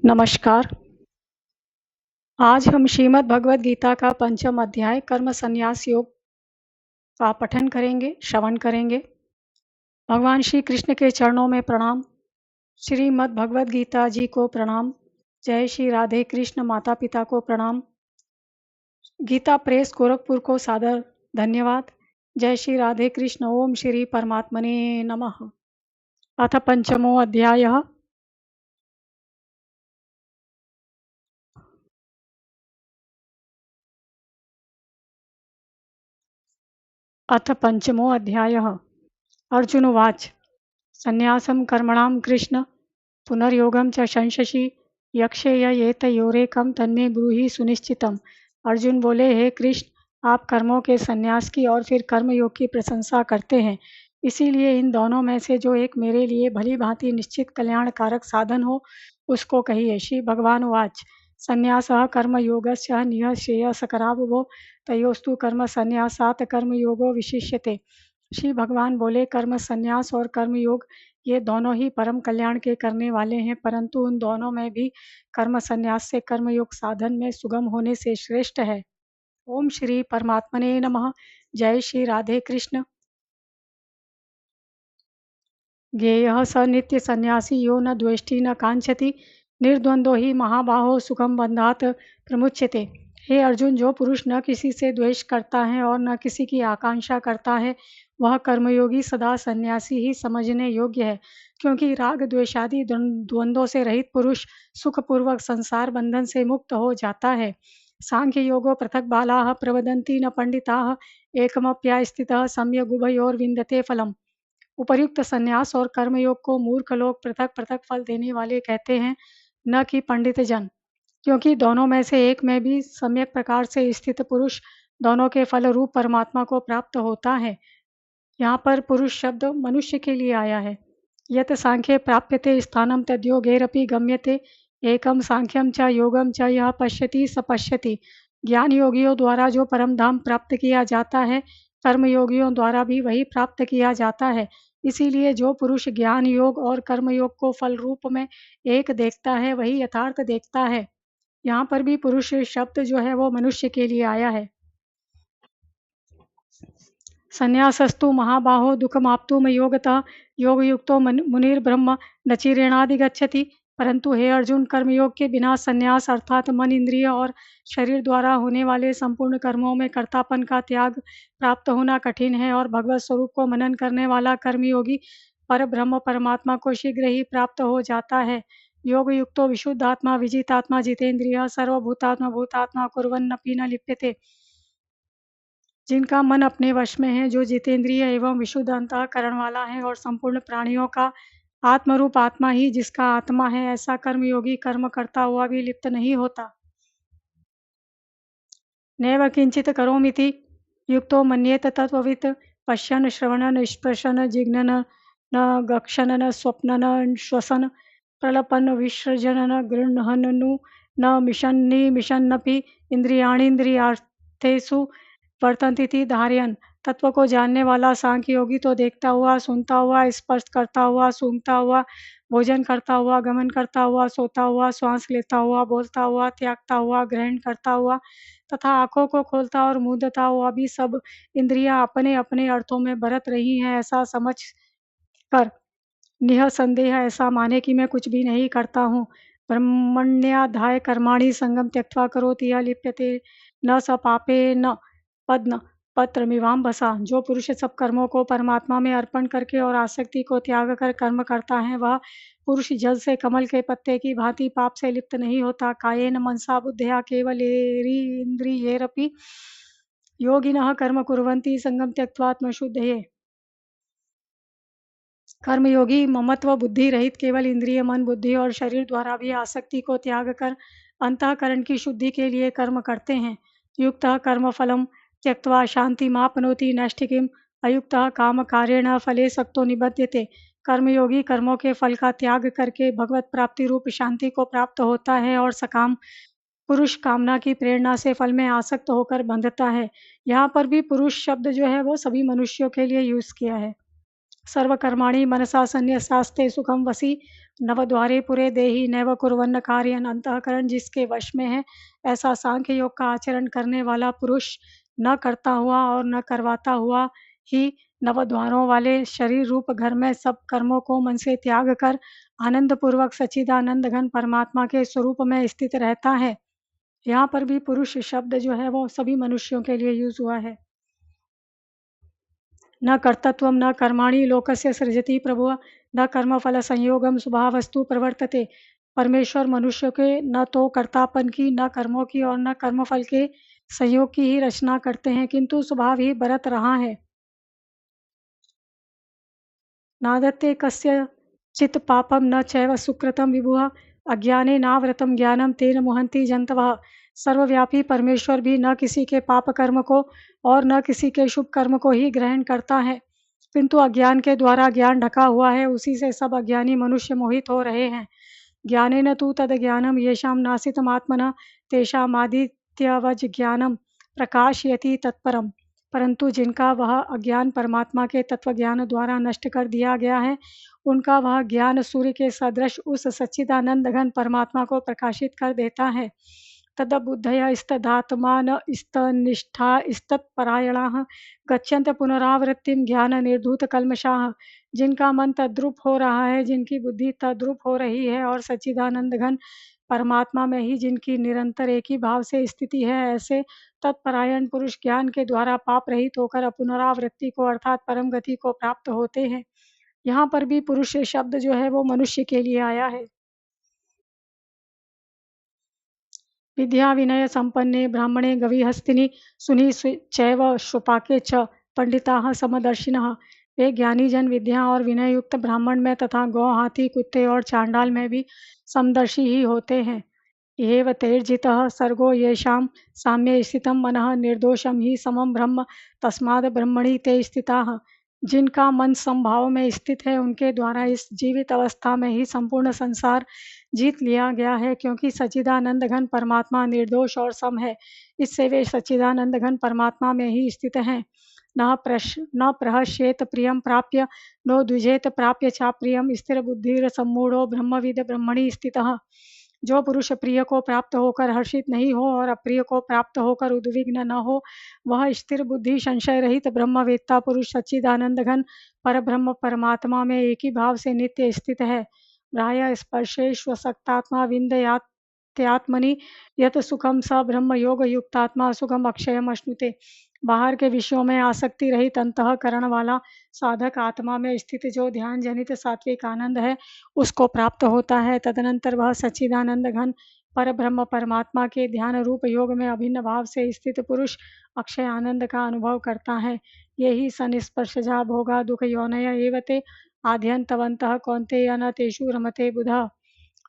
नमस्कार। आज हम श्रीमद् भगवद गीता का पंचम अध्याय कर्म संन्यास योग का पठन करेंगे, श्रवण करेंगे। भगवान श्री कृष्ण के चरणों में प्रणाम। श्रीमद् भगवद गीता जी को प्रणाम। जय श्री राधे कृष्ण माता पिता को प्रणाम। गीता प्रेस गोरखपुर को सादर धन्यवाद। जय श्री राधे कृष्ण। ओम श्री परमात्मने नमः। अथ पंचमो अध्यायः। अथ पंचमो अध्यायः। अर्जुन उवाच संन्यासं कर्मणां कृष्ण पुनर्योगं च शंससि यक्षेय एतयोरेकं तन्मे ब्रूहि सुनिश्चितम। अर्जुन बोले, हे कृष्ण, आप कर्मों के संन्यास की और फिर कर्मयोग की प्रशंसा करते हैं, इसीलिए इन दोनों में से जो एक मेरे लिए भली भांति निश्चित कल्याणकारक साधन हो उसको कहिए। श्री भगवान उवाच संन्यासः कर्मयोगस्य निः श्रेयस्करावुभो तयोस्तु कर्म संन्यासात् कर्मयोगो विशिष्यते। श्री भगवान बोले, कर्म संन्यास और कर्मयोग ये दोनों ही परम कल्याण के करने वाले हैं, परंतु उन दोनों में भी कर्म संन्यास से कर्मयोग साधन में सुगम होने से श्रेष्ठ है। ओम श्री परमात्मने नमः। जय श्री राधे कृष्ण। ज्ञेयः स नित्य सन्यासी यो न द्वेष्टि न कांक्षति निर्द्वंद्वो ही महाबाहो सुखम बंधात प्रमुच्यते। हे अर्जुन, जो पुरुष न किसी से द्वेष करता है और न किसी की आकांक्षा करता है वह कर्मयोगी सदा सन्यासी ही समझने योग्य है, क्योंकि राग द्वेषादि द्वंद्वों से रहित पुरुष सुखपूर्वक संसार बंधन से मुक्त हो जाता है। सांख्य योगो पृथक बालाः प्रवदन्ति न पंडिताः एकमप्या स्थितः सम्यग् उभयोर विन्दते फलम। उपर्युक्त संन्यास और कर्मयोग को मूर्ख लोग पृथक पृथक फल देने वाले कहते हैं, न कि पंडित जन, क्योंकि दोनों में से एक में भी सम्यक प्रकार से स्थित पुरुष दोनों के फल रूप परमात्मा को प्राप्त होता है। यहाँ पर पुरुष शब्द मनुष्य के लिए आया है। यत सांख्ये प्राप्यते स्थानम तद्योगैरपि गम्यते एकम सांख्यम च योगम च यह पश्यति स पश्यति। ज्ञान योगियों द्वारा जो परम धाम प्राप्त किया जाता है, कर्म योगियों द्वारा भी वही प्राप्त किया जाता है। इसीलिए जो पुरुष ज्ञान योग और कर्म योग को फल रूप में एक देखता है वही यथार्थ देखता है। यहाँ पर भी पुरुष शब्द जो है वो मनुष्य के लिए आया है। संन्यासस्तु महाबाहो दुःखमाप्तुम योगतः योगयुक्तो मुनिर्ब्रह्म न चिरेणाधिगच्छति। परंतु हे अर्जुन, कर्मयोग के बिना संन्यास अर्थात मन, इंद्रिय और शरीर द्वारा होने वाले संपूर्ण कर्मों में कर्तापन का त्याग प्राप्त होना कठिन है, और भगवत स्वरूप को मनन करने वाला कर्मयोगी पर ब्रह्म परमात्मा को शीघ्र ही प्राप्त हो जाता है। योग युक्तो विशुद्धात्मा विजितात्मा जितेंद्रिय सर्वभूतात्मा भूतात्मा कुर्वन्नपि न लिप्यते। जिनका मन अपने वश में है, जो जितेंद्रिय एवं विशुद्ध अंतःकरण वाला है और संपूर्ण प्राणियों का आत्मरूप आत्मा ही जिसका आत्मा है, ऐसा कर्मयोगी कर्म करता हुआ भी लिप्त नहीं होता। नैव किंचित करोमीति युक्तो मन्येत तत्त्ववित् पश्यन् श्रवणन् स्पृशन् जिघ्नन् न गक्षन् न स्वप्नन् न श्वसन् प्रलपन् विसृजन् न गृह्णन् न मिशन्नपि इंद्रियाणींद्रियार्थेषु वर्तन्ते धारयन्। तत्व को जानने वाला सांख्य योगी तो देखता हुआ, सुनता हुआ, स्पर्श करता हुआ, सूंघता हुआ, भोजन करता हुआ, गमन करता हुआ, सोता हुआ, श्वास लेता हुआ, बोलता हुआ, त्यागता हुआ, ग्रहण करता हुआ तथा आंखों को खोलता और मूंदता हुआ भी सब इंद्रियां अपने अपने अर्थों में बरत रही हैं, ऐसा समझ कर निःसंदेह ऐसा माने कि मैं कुछ भी नहीं करता हूँ। ब्रह्मण्याधाय कर्माणि संगम त्यक्त्वा करोति यः लिप्यते न स पापे न पद्म पत्रमिवाम्भसा। जो पुरुष सब कर्मों को परमात्मा में अर्पण करके और आसक्ति को त्याग कर कर्म करता है, वह पुरुष जल से कमल के पत्ते की भांति पाप से लिप्त नहीं होता। कायेन मनसा बुद्ध्या केवलेन्द्रियैरपि योगिनः कर्म कुर्वन्ति संगम त्यक्त्वात्मशुद्धये। कर्मयोगी ममत्व बुद्धि रहित केवल इंद्रिय, मन, बुद्धि और शरीर द्वारा भी आसक्ति को त्याग कर अंतःकरण की शुद्धि के लिए कर्म करते हैं। युक्तः कर्मफलम त्यक्त्वा शांतिमाप्नोति नैष्ठिकीम् अयुक्तः काम कार्येण फले सक्तो निबध्यते। कर्मयोगी कर्मों के फल का त्याग करके भगवत प्राप्ति रूप शांति को प्राप्त होता है, और सकाम पुरुष कामना की प्रेरणा से फल में आसक्त होकर बंधता है। यहाँ पर भी पुरुष शब्द जो है वो सभी मनुष्यों के लिए यूज किया है। सर्वकर्माणि मनसा संन्यस्यास्ते सुखम वसी नवद्वारे पुरे देहि नैव कुर्वन्न कार्यन, अंतःकरण जिसके वश में है ऐसा सांख्य योग का आचरण करने वाला पुरुष न करता हुआ और न करवाता हुआ ही नवद्वारों वाले शरीर रूप घर में सब कर्मों को मन से त्याग कर आनंद पूर्वक सच्चिदानंद घन परमात्मा के स्वरूप में स्थित रहता है। यहाँ पर भी पुरुष शब्द जो है वो सभी मनुष्यों के लिए यूज हुआ है। न कर्तत्वम न कर्माणि लोकस्य सृजति प्रभुः न कर्मफल संयोगम स्वभावस्तु प्रवर्तते। परमेश्वर मनुष्य के न तो कर्तापन की, न कर्मों की और न कर्मफल के संयोग की ही रचना करते हैं, किंतु स्वभाव ही बरत रहा है। नादत्ते कस्यचित् पापं न चैव सुकृतं विभुः अज्ञाने नावृतं ज्ञानं तेन मुहन्ति जन्तवः। सर्वव्यापी परमेश्वर भी न किसी के पाप कर्म को और न किसी के शुभ कर्म को ही ग्रहण करता है, किंतु अज्ञान के द्वारा ज्ञान ढका हुआ है, उसी से सब अज्ञानी मनुष्य मोहित हो रहे हैं। ज्ञानेन तु तद्ज्ञानं येषां नासितमात्मनः तेषामादित्यवज् ज्ञानं प्रकाशयति तत्परम्। परंतु जिनका वह अज्ञान परमात्मा के तत्व ज्ञान द्वारा नष्ट कर दिया गया है, उनका वह ज्ञान सूर्य के सदृश उस सच्चिदानंद घन परमात्मा को प्रकाशित कर देता है। तदबुद्धय स्तदात्मान स्तनिष्ठा स्तत्परायणाः गच्छन्त पुनरावृत्तिं ज्ञान निर्धूत कल्मषाः। जिनका मन तद्रुप हो रहा है, जिनकी बुद्धि तद्रुप हो रही है और सच्चिदानंद घन परमात्मा में ही जिनकी निरंतर एक ही भाव से स्थिति है, ऐसे तत्परायण पुरुष ज्ञान के द्वारा पाप रहित होकर पुनरावृत्ति को अर्थात परम गति को प्राप्त होते हैं। यहाँ पर भी पुरुष शब्द जो है वो मनुष्य के लिए आया है। विद्या विनय संपन्ने ब्राह्मणे गविहस्तिनि सुनि चैव श्वपाके च पंडिताः समदर्शिनः। वे ज्ञानी जन विद्या और विनय युक्त ब्राह्मण में तथा गौ, हाथी, कुत्ते और चांडाल में भी समदर्शी ही होते हैं। एव तैर्जितः सर्गो येषां साम्ये स्थितं मनः निर्दोषं हि समं ब्रह्म तस्माद् ब्रह्मणि ते स्थिताः। जिनका मन समभाव में स्थित है, उनके द्वारा इस जीवित अवस्था में ही संपूर्ण संसार जीत लिया गया है, क्योंकि सच्चिदानंद घन परमात्मा निर्दोष और सम है। इससे वे सच्चिदानंद घन परमात्मा में ही स्थित हैं। न प्रहस्येत प्रियम प्राप्य नो द्विजेत प्राप्य चाप्रियम स्थिर बुद्धिर सम्मूढ़ो ब्रह्मविद ब्रह्मणि स्थितः। जो पुरुष प्रिय को प्राप्त होकर हर्षित नहीं हो और अप्रिय को प्राप्त होकर उद्विग्न न हो, वह स्थिर बुद्धि संशय रहित ब्रह्मवेत्ता पुरुष सच्चिदानंद घन पर ब्रह्म परमात्मा में एक ही भाव से नित्य स्थित है। प्राय स्पर्शेष्वसक्तात्मा विन्दयात्मनि यत सुखम स ब्रह्म योग युक्तात्मा सुखम अक्षयम अश्नुते। बाहर के विषयों में आसक्ति रहित अंतःकरण वाला साधक आत्मा में स्थित जो ध्यान जनित सात्विक आनंद है, उसको प्राप्त होता है। तदनंतर वह सच्चिदानंद घन पर ब्रह्म परमात्मा के ध्यान रूप योग में अभिन्न भाव से स्थित पुरुष अक्षय आनंद का अनुभव करता है। यही सनिस्पर्शजा भोगा दुख यौनय एवते आद्यंतवंतः कौन्तेय न तेषु रमते बुधा।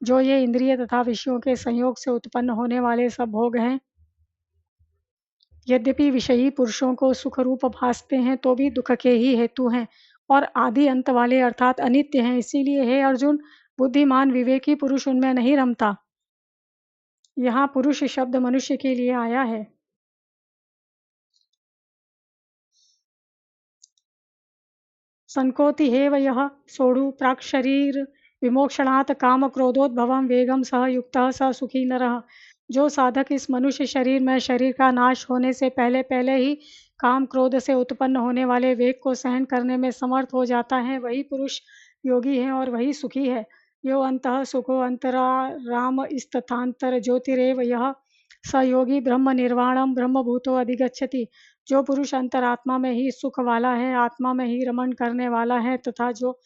जो ये इंद्रिय तथा विषयों के संयोग से उत्पन्न होने वाले सब भोग हैं, यद्यपि विषयी पुरुषों को सुख रूप भासते हैं, तो भी दुख के ही हेतु हैं और आदि अंत वाले अर्थात अनित्य हैं। इसीलिए हे अर्जुन, बुद्धिमान विवेकी पुरुष उनमें नहीं रमता। यहाँ पुरुष शब्द मनुष्य के लिए आया है। संकोति हेव यः सोढ़ु प्राक् शरीर विमोक्षणात् काम क्रोधोद्भवं वेगम सह युक्तः स सुखी नरः। जो साधक इस मनुष्य शरीर में शरीर का नाश होने से पहले पहले ही काम क्रोध से उत्पन्न होने वाले वेग को सहन करने में समर्थ हो जाता है, वही पुरुष योगी है और वही सुखी है। यो अंतः सुखो अंतरा राम स्तथांतर ज्योतिरेव यः स योगी ब्रह्म निर्वाणम ब्रह्मभूतो अधिगच्छति। जो पुरुष अंतरात्मा में ही सुख वाला है, आत्मा में ही रमण करने वाला है तथा जो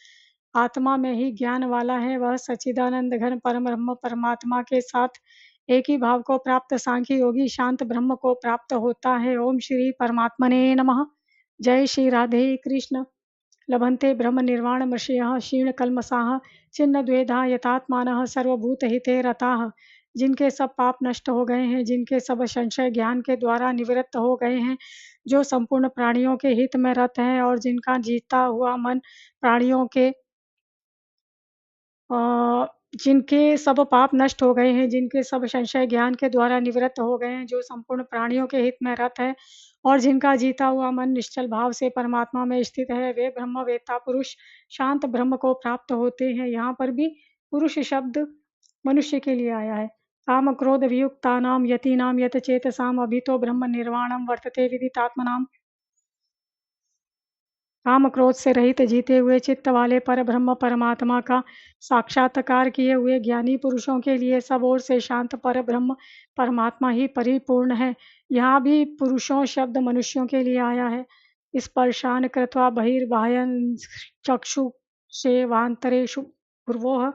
आत्मा में ही ज्ञान वाला है, वह सच्चिदानंद घन परम ब्रह्म परमात्मा के साथ एक ही भाव को प्राप्त सांख्य योगी शांत ब्रह्म को प्राप्त होता है। ओम श्री परमात्मने नमः। जय श्री राधे कृष्ण। लभन्ते ब्रह्म निर्वाण मृषयः क्षीण कल्मषाः छिन्न द्वेधा यतात्मानः सर्वभूत हिते रताः। जिनके सब पाप नष्ट हो गए हैं, जिनके सब संशय ज्ञान के द्वारा निवृत्त हो गए हैं, जो संपूर्ण प्राणियों के हित में रत हैं और जिनका जीता हुआ मन प्राणियों के जिनके सब पाप नष्ट हो गए हैं, जिनके सब संशय ज्ञान के द्वारा निवृत्त हो गए हैं, जो संपूर्ण प्राणियों के हित में रत है और जिनका जीता हुआ मन निश्चल भाव से परमात्मा में स्थित है, वे ब्रह्मवेत्ता पुरुष शांत ब्रह्म को प्राप्त होते हैं। यहाँ पर भी पुरुष शब्द मनुष्य के लिए आया है। काम क्रोध वियुक्तानाम यतीनाम यत चेतसाम अभितो ब्रह्म निर्वाणम वर्तते विदितात्मनाम। काम क्रोध से रहित जीते हुए चित्त वाले पर ब्रह्म परमात्मा का साक्षात्कार किए हुए ज्ञानी पुरुषों के लिए सब ओर से शांत पर ब्रह्म परमात्मा ही परिपूर्ण है। यहाँ भी पुरुषों शब्द मनुष्यों के लिए आया है। स्पर्शान कृत्वा बहिर्बाह्यं चक्षु सेवांतरेषु पूर्वोः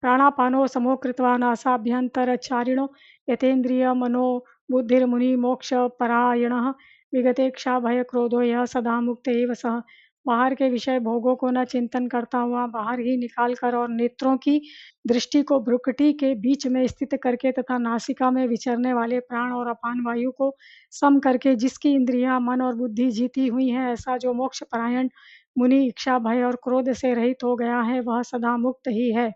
प्राणापानो समो कृत्वा नासाभ्यन्तरचारिणो यतेन्द्रिय मनो बुद्धिर्मुनि मोक्ष परायणः विगतेक्षा भय क्रोधो यह सदा मुक्त एव सः। बाहर के विषय भोगों को न चिंतन करता हुआ बाहर ही निकाल कर और नेत्रों की दृष्टि को भ्रुकुटी के बीच में स्थित करके तथा नासिका में विचरने वाले प्राण और अपान वायु को सम करके जिसकी इंद्रियां मन और बुद्धि जीती हुई हैं, ऐसा जो मोक्ष परायण मुनि इच्छा भय और क्रोध से रहित हो गया है वह सदा मुक्त ही है।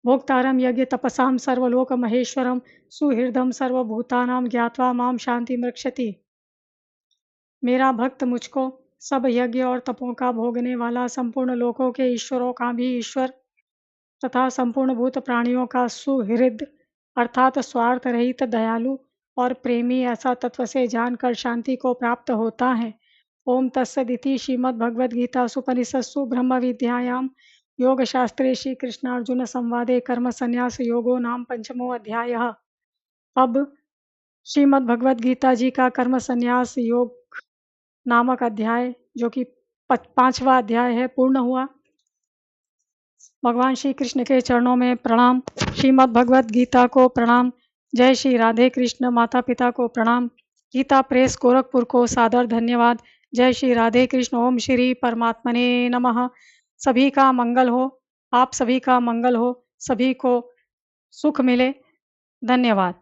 भोक्तारं यज्ञ तपसां सर्वलोक महेश्वरम सुहृदम सर्वभूतानां ज्ञात्वा माम शांति रक्षति। मेरा भक्त मुझको सब यज्ञ और तपों का भोगने वाला संपूर्ण लोकों के ईश्वरों का भी ईश्वर तथा संपूर्ण भूत प्राणियों का सुहृद अर्थात स्वार्थ रहित दयालु और प्रेमी ऐसा तत्व से जानकर शांति को प्राप्त होता है। ओम तत्सदिति श्रीमद्भगवद्गीता सुपनिषत्सु ब्रह्म विद्यायां योग शास्त्रे श्री कृष्णार्जुन संवादे कर्म संन्यास योगो नाम पंचमो अध्यायः। अब श्रीमद् गीता जी का कर्म संन्यास योग नामक अध्याय जो कि 5वां अध्याय है पूर्ण हुआ। भगवान श्री कृष्ण के चरणों में प्रणाम। श्रीमद् भगवत गीता को प्रणाम। जय श्री राधे कृष्ण। माता पिता को प्रणाम। गीता प्रेस गोरखपुर को सादर धन्यवाद। जय श्री राधे कृष्ण। ओम श्री परमात्मने नमः। सभी का मंगल हो। आप सभी का मंगल हो। सभी को सुख मिले। धन्यवाद।